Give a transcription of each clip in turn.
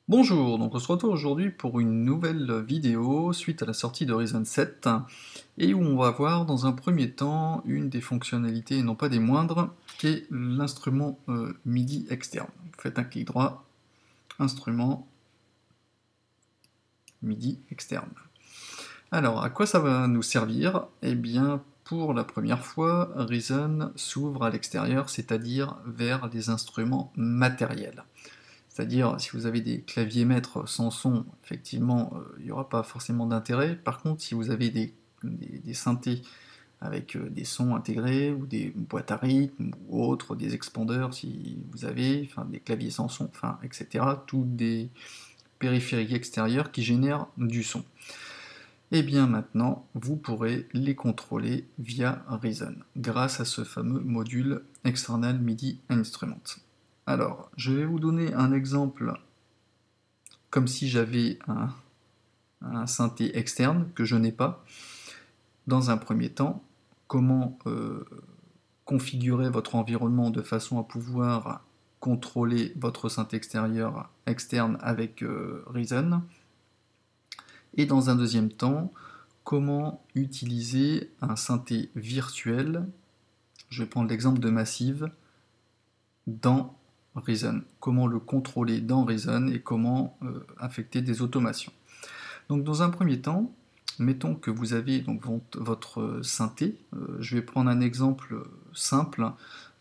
Bonjour, donc on se retrouve aujourd'hui pour une nouvelle vidéo suite à la sortie de Ryzen 7 et où on va voir dans un premier temps une des fonctionnalités, et non pas des moindres, qui est l'instrument MIDI externe. Vous faites un clic droit, instrument, MIDI externe. Alors, à quoi ça va nous servir? Eh bien, pour la première fois, Ryzen s'ouvre à l'extérieur, c'est-à-dire vers les instruments matériels. C'est-à-dire, si vous avez des claviers maîtres sans son, effectivement, il n'y aura pas forcément d'intérêt. Par contre, si vous avez des synthés avec des sons intégrés, ou des boîtes à rythme, ou autres, des expandeurs, si vous avez, enfin des claviers sans son, enfin, etc., tous des périphériques extérieurs qui génèrent du son. Et bien maintenant, vous pourrez les contrôler via Ryzen, grâce à ce fameux module External MIDI Instrument. Alors, je vais vous donner un exemple comme si j'avais un synthé externe que je n'ai pas. Dans un premier temps, comment configurer votre environnement de façon à pouvoir contrôler votre synthé externe avec Ryzen. Et dans un deuxième temps, comment utiliser un synthé virtuel, je vais prendre l'exemple de Massive, dans Ryzen. Comment le contrôler dans Ryzen et comment affecter des automations. Donc dans un premier temps, mettons que vous avez donc votre synthé. Je vais prendre un exemple simple,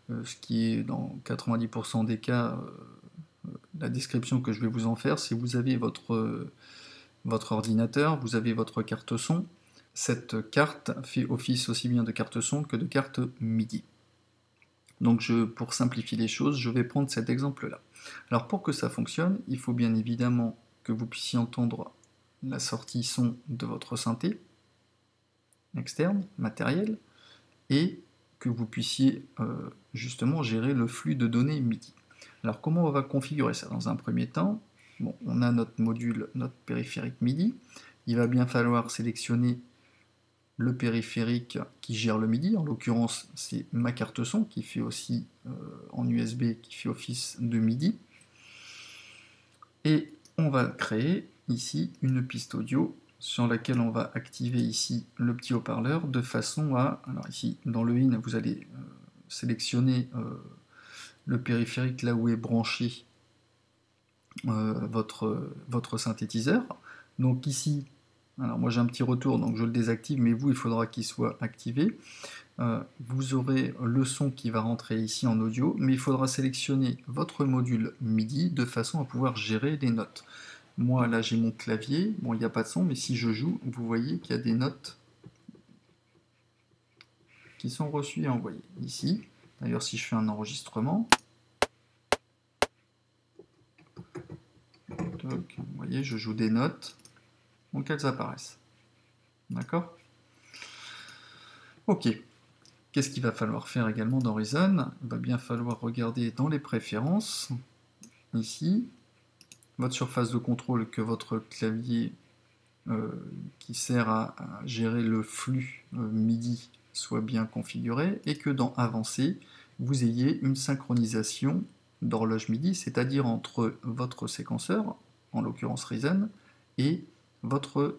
ce qui est dans 90% des cas la description que je vais vous en faire. Si vous avez votre ordinateur, vous avez votre carte son. Cette carte fait office aussi bien de carte son que de carte MIDI. Donc pour simplifier les choses, je vais prendre cet exemple-là. Alors pour que ça fonctionne, il faut bien évidemment que vous puissiez entendre la sortie son de votre synthé externe, matériel, et que vous puissiez justement gérer le flux de données MIDI. Alors comment on va configurer ça? Dans un premier temps, bon, on a notre module, notre périphérique MIDI. Il va bien falloir sélectionner le périphérique qui gère le MIDI, en l'occurrence c'est ma carte son qui fait aussi en USB, qui fait office de MIDI. Et on va créer ici une piste audio sur laquelle on va activer ici le petit haut-parleur de façon à, alors ici dans le in vous allez sélectionner le périphérique là où est branché votre synthétiseur. Donc ici, alors moi j'ai un petit retour donc je le désactive, mais vous il faudra qu'il soit activé. Vous aurez le son qui va rentrer ici en audio, mais il faudra sélectionner votre module MIDI de façon à pouvoir gérer les notes. Moi là j'ai mon clavier, bon il n'y a pas de son, mais si je joue, vous voyez qu'il y a des notes qui sont reçues et envoyées. Ici, d'ailleurs si je fais un enregistrement, toc, vous voyez je joue des notes, donc elles apparaissent. D'accord? Ok. Qu'est-ce qu'il va falloir faire également dans Ryzen? Il va bien falloir regarder dans les préférences, ici, votre surface de contrôle, que votre clavier qui sert à gérer le flux MIDI soit bien configuré, et que dans Avancé, vous ayez une synchronisation d'horloge MIDI, c'est-à-dire entre votre séquenceur, en l'occurrence Ryzen, et votre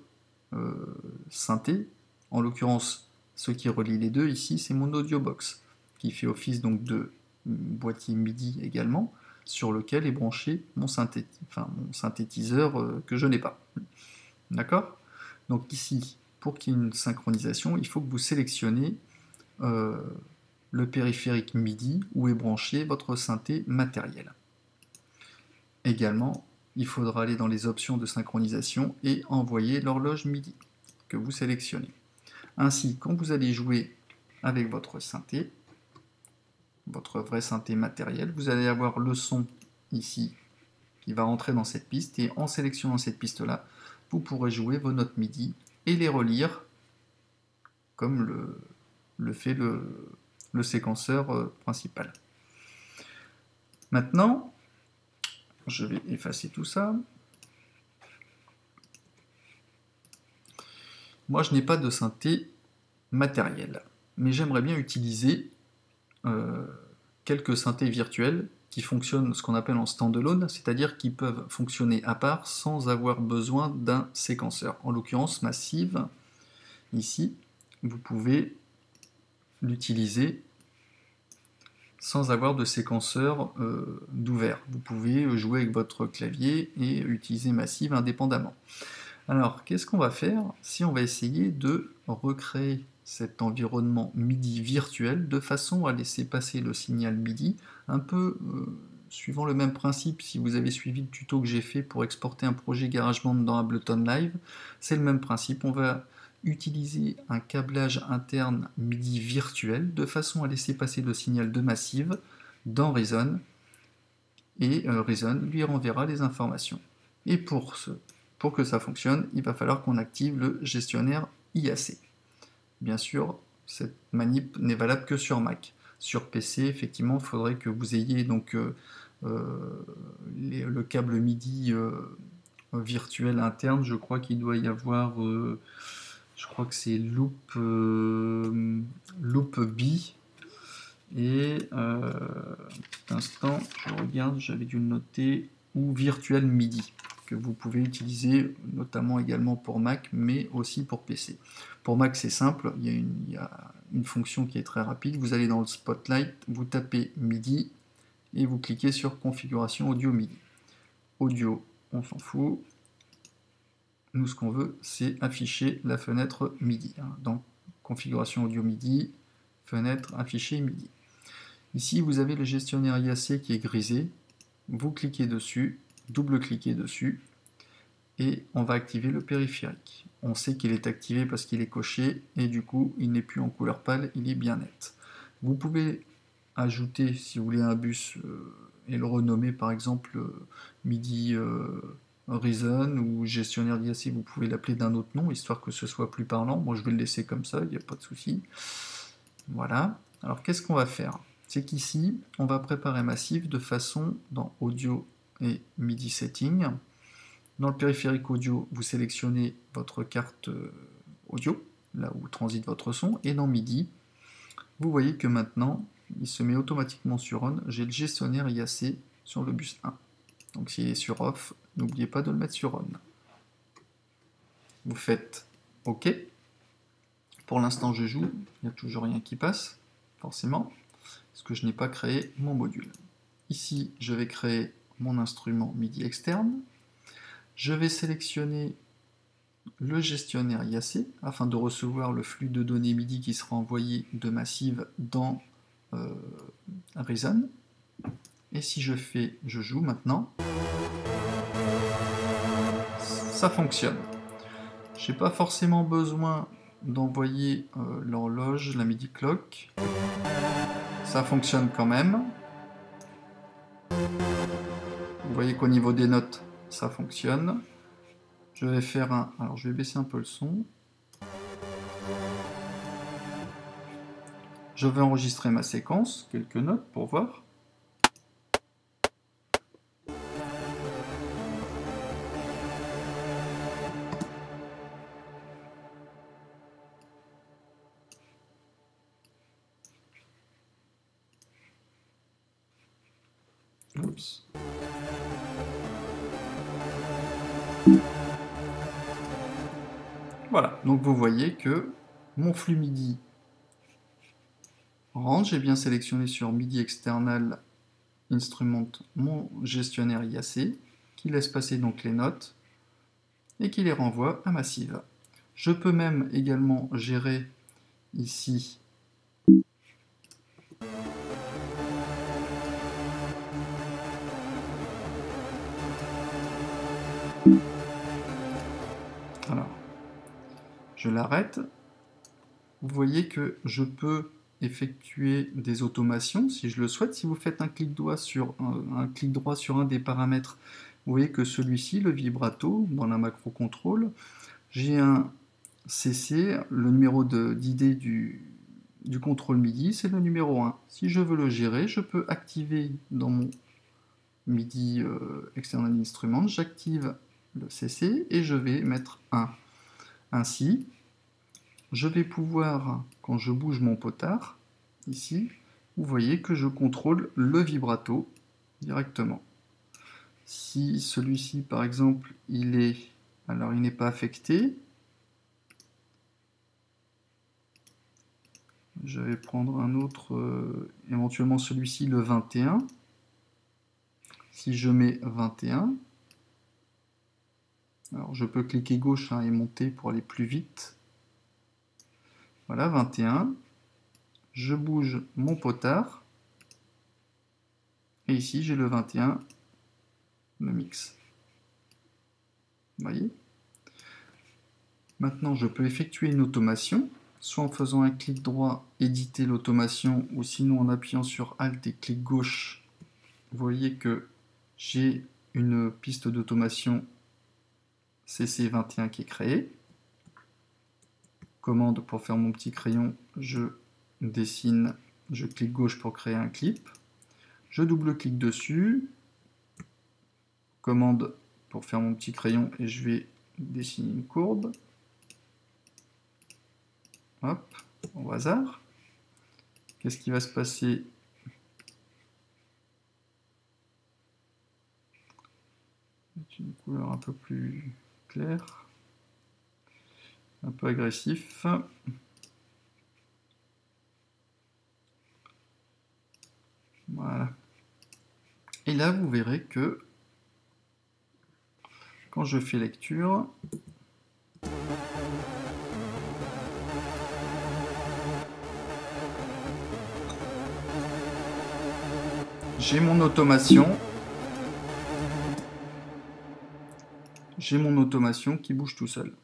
synthé, en l'occurrence ce qui relie les deux ici, c'est mon audio box, qui fait office donc de boîtier MIDI également, sur lequel est branché mon synthétiseur que je n'ai pas. D'accord? Donc ici, pour qu'il y ait une synchronisation, il faut que vous sélectionnez le périphérique MIDI où est branché votre synthé matériel. Également, il faudra aller dans les options de synchronisation et envoyer l'horloge MIDI que vous sélectionnez. Ainsi, quand vous allez jouer avec votre synthé, votre vrai synthé matériel, vous allez avoir le son ici qui va rentrer dans cette piste, et en sélectionnant cette piste-là, vous pourrez jouer vos notes MIDI et les relire comme le fait le séquenceur principal. Maintenant, je vais effacer tout ça. Moi, je n'ai pas de synthé matérielle, mais j'aimerais bien utiliser quelques synthés virtuels qui fonctionnent ce qu'on appelle en standalone, c'est-à-dire qui peuvent fonctionner à part sans avoir besoin d'un séquenceur. En l'occurrence, Massive, ici, vous pouvez l'utiliser sans avoir de séquenceur d'ouvert. Vous pouvez jouer avec votre clavier et utiliser Massive indépendamment. Alors, qu'est-ce qu'on va faire si on va essayer de recréer cet environnement MIDI virtuel de façon à laisser passer le signal MIDI un peu suivant le même principe. Si vous avez suivi le tuto que j'ai fait pour exporter un projet GarageBand dans Ableton Live, c'est le même principe. On va utiliser un câblage interne MIDI virtuel de façon à laisser passer le signal de Massive dans Reason et Reason lui renverra les informations. Et pour que ça fonctionne, il va falloir qu'on active le gestionnaire IAC. Bien sûr, cette manip n'est valable que sur Mac. Sur PC, effectivement, il faudrait que vous ayez donc le câble MIDI virtuel interne. Je crois qu'il doit y avoir, je crois que c'est Loop B. Et petit instant, je regarde, j'avais dû le noter, ou Virtual MIDI, que vous pouvez utiliser notamment également pour Mac, mais aussi pour PC. Pour Mac, c'est simple, il y a une fonction qui est très rapide. Vous allez dans le Spotlight, vous tapez MIDI, et vous cliquez sur Configuration Audio MIDI. Audio, on s'en fout. Nous, ce qu'on veut, c'est afficher la fenêtre MIDI. Donc, Configuration Audio MIDI, fenêtre afficher MIDI. Ici, vous avez le gestionnaire IAC qui est grisé. Vous cliquez dessus, double-cliquez dessus, et on va activer le périphérique. On sait qu'il est activé parce qu'il est coché, et du coup, il n'est plus en couleur pâle, il est bien net. Vous pouvez ajouter, si vous voulez, un bus et le renommer, par exemple, MIDI Reason ou gestionnaire d'IAC, vous pouvez l'appeler d'un autre nom, histoire que ce soit plus parlant. Moi, je vais le laisser comme ça, il n'y a pas de souci. Voilà. Alors, qu'est-ce qu'on va faire ? C'est qu'ici, on va préparer Massive de façon dans Audio et MIDI Setting. Dans le périphérique audio, vous sélectionnez votre carte audio, là où transite votre son, et dans MIDI, vous voyez que maintenant, il se met automatiquement sur On. J'ai le gestionnaire IAC sur le bus 1. Donc s'il est sur Off, n'oubliez pas de le mettre sur On. Vous faites OK. Pour l'instant, je joue, il n'y a toujours rien qui passe, forcément, parce que je n'ai pas créé mon module. Ici, je vais créer mon instrument MIDI externe. Je vais sélectionner le gestionnaire IAC afin de recevoir le flux de données MIDI qui sera envoyé de Massive dans Reason. Et si je joue maintenant, ça fonctionne. Je n'ai pas forcément besoin d'envoyer l'horloge, la MIDI clock. Ça fonctionne quand même. Vous voyez qu'au niveau des notes, ça fonctionne. Je vais faire un... Alors je vais baisser un peu le son. Je vais enregistrer ma séquence, quelques notes pour voir. Oups. Voilà, donc vous voyez que mon flux MIDI rentre, j'ai bien sélectionné sur MIDI External Instrument mon gestionnaire IAC, qui laisse passer donc les notes et qui les renvoie à Massive. Je peux même également gérer ici alors, je l'arrête. Vous voyez que je peux effectuer des automations si je le souhaite. Si vous faites un clic droit sur un des paramètres, vous voyez que celui-ci, le vibrato, dans la macro contrôle, j'ai un CC, le numéro d'ID du contrôle MIDI, c'est le numéro 1. Si je veux le gérer, je peux activer dans mon MIDI External Instruments, j'active le CC et je vais mettre 1. Ainsi, je vais pouvoir, quand je bouge mon potard, ici, vous voyez que je contrôle le vibrato directement. Si celui-ci, par exemple, il n'est pas affecté, je vais prendre un autre, éventuellement celui-ci, le 21. Si je mets 21, alors je peux cliquer gauche et monter pour aller plus vite. Voilà, 21. Je bouge mon potard. Et ici, j'ai le 21, le mix. Vous voyez? Maintenant, je peux effectuer une automation, soit en faisant un clic droit, éditer l'automation, ou sinon en appuyant sur Alt et clic gauche. Vous voyez que j'ai une piste d'automation CC21 qui est créée. Commande pour faire mon petit crayon, je dessine, je clique gauche pour créer un clip. Je double-clique dessus. Commande pour faire mon petit crayon et je vais dessiner une courbe. Hop, au hasard. Qu'est-ce qui va se passer? Une couleur un peu plus claire. Un peu agressif. Voilà. Et là, vous verrez que quand je fais lecture, j'ai mon automation. J'ai mon automation qui bouge tout seul.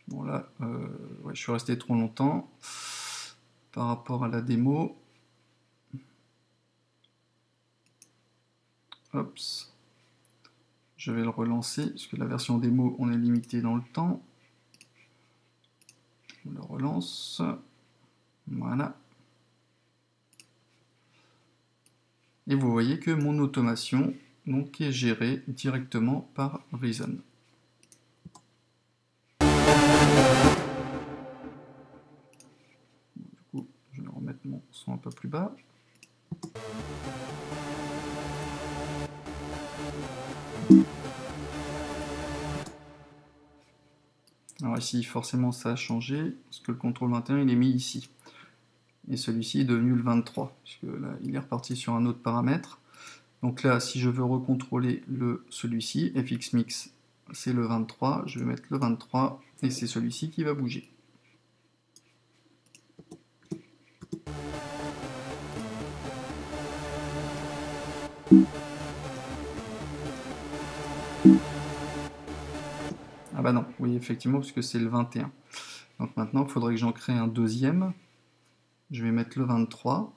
Bon là, ouais, je suis resté trop longtemps par rapport à la démo. Hop. Je vais le relancer, parce que la version démo, on est limité dans le temps. Je le relance. Voilà. Et vous voyez que mon automation donc, est gérée directement par Reason. Du coup, je vais remettre mon son un peu plus bas. Alors ici, forcément, ça a changé, parce que le contrôle 21, il est mis ici. Et celui-ci est devenu le 23, puisque là, il est reparti sur un autre paramètre. Donc là, si je veux recontrôler celui-ci, FX Mix, c'est le 23, je vais mettre le 23, et c'est celui-ci qui va bouger. Ah bah non, oui, effectivement, parce que c'est le 21. Donc maintenant, il faudrait que j'en crée un deuxième. Je vais mettre le 23.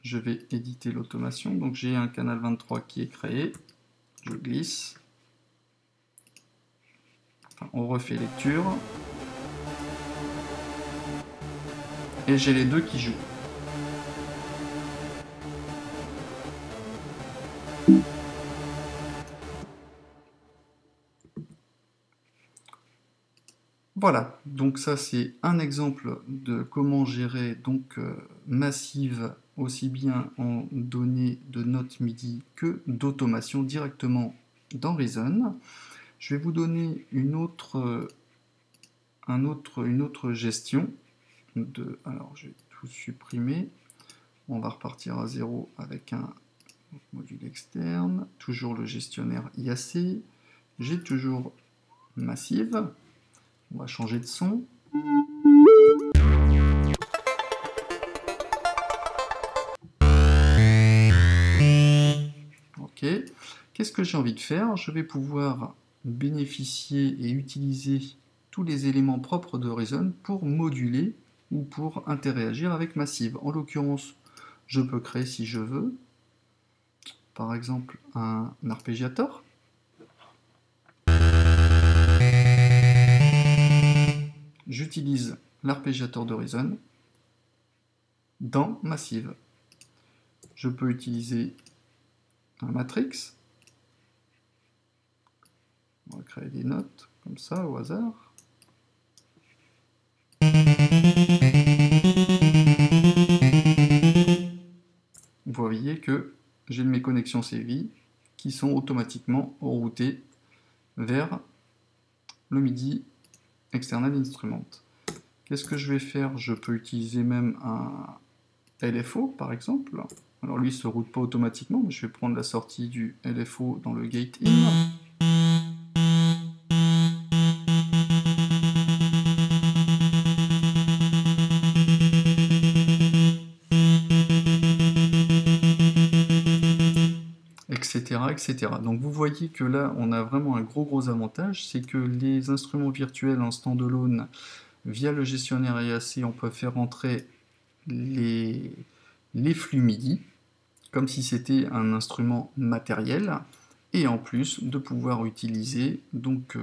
Je vais éditer l'automation. Donc j'ai un canal 23 qui est créé. Je glisse. Enfin, on refait lecture. Et j'ai les deux qui jouent. Voilà, donc ça c'est un exemple de comment gérer donc Massive aussi bien en données de notes MIDI que d'automation directement dans Reason. Je vais vous donner une autre gestion. Alors je vais tout supprimer. On va repartir à 0 avec un module externe. Toujours le gestionnaire IAC. J'ai toujours Massive. On va changer de son. Ok. Qu'est-ce que j'ai envie de faire? Je vais pouvoir bénéficier et utiliser tous les éléments propres de Reason pour moduler ou pour interagir avec Massive. En l'occurrence, je peux créer, si je veux, par exemple, un arpégiator. J'utilise l'arpégiator de Reason. dans Massive. Je peux utiliser un matrix. On va créer des notes comme ça au hasard. Vous voyez que j'ai mes connexions CVI qui sont automatiquement routées vers le MIDI External Instrument. Qu'est-ce que je vais faire? Je peux utiliser même un LFO par exemple. Alors lui il ne se route pas automatiquement, mais je vais prendre la sortie du LFO dans le gate in. Etc., etc. Donc vous voyez que là, on a vraiment un gros avantage, c'est que les instruments virtuels en standalone, via le gestionnaire EAC, on peut faire entrer les flux MIDI, comme si c'était un instrument matériel, et en plus de pouvoir utiliser donc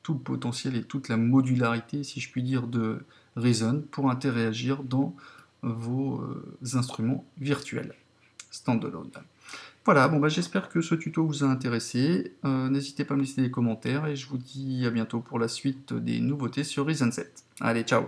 tout le potentiel et toute la modularité, si je puis dire, de Reason pour interagir dans vos instruments virtuels standalone. Voilà, bon bah j'espère que ce tuto vous a intéressé. N'hésitez pas à me laisser des commentaires et je vous dis à bientôt pour la suite des nouveautés sur Reason 7. Allez, ciao!